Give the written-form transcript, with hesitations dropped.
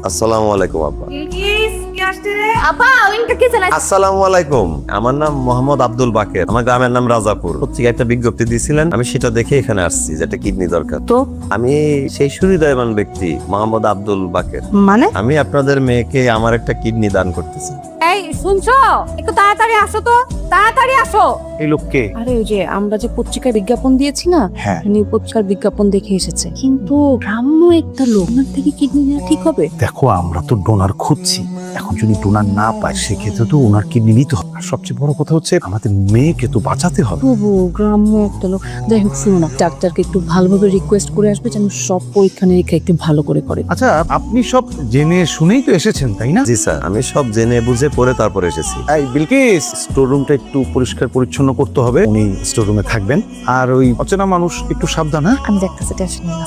আসসালামু আলাইকুম আপা। আসসালামু আলাইকুম, আমার নাম মোহাম্মদ আব্দুল বাকের, আমার গ্রামের নাম রাজাপুর। পত্রিকায় একটা বিজ্ঞপ্তি দিয়েছিলেন, আমি সেটা দেখে এখানে আসছি যে একটা কিডনি দরকার। তো আমি সেই সুহৃদয়বান ব্যক্তি মোহাম্মদ আব্দুল বাকের। মানে আমি আপনাদের মেয়েকে আমার একটা কিডনি দান করতেছি। এই শুনছো, একটু তাড়াতাড়ি আসো তো, তাড়াতাড়ি আসো। এই লোককে আরে ওই যে আমরা যে পত্রিকায় বিজ্ঞাপন দিয়েছি না, হ্যাঁ উনি পত্রিকার বিজ্ঞাপন দেখে এসেছে, কিন্তু গ্রাম্য একটা লোক, ওনার থেকে কিডনি নেওয়া ঠিক হবে? দেখো, আমরা তো ডোনার খুঁজছি। এখন যদি ডোনার না পাই সেক্ষেত্রে তো ওনার কিডনি নিতে হবে। আর সবচেয়ে বড় কথা হচ্ছে আমাদের মেয়েকে তো বাঁচাতে হবে। তবু গ্রাম্য একটা লোক। যাই হোক, শুনো না, ডাক্তারকে একটু ভালোভাবে রিকোয়েস্ট করে আসবে যেন সব পরীক্ষা নিরীক্ষা একটু ভালো করে করে। আচ্ছা, আপনি সব জেনে শুনেই তো এসেছেন, তাই না? জি স্যার, আমি সব জেনে বুঝে পড়ে তারপর এসেছি। এই বিলকিস, স্টোর রুমটা একটু পরিষ্কার পরিচ্ছন্ন করতে হবে। উনি স্টোর রুমে থাকবেন। আর ওই অচেনা মানুষ একটু সাবধান, হ্যাঁ? আমি দেখতেছি, টেনশন নিয়ে না।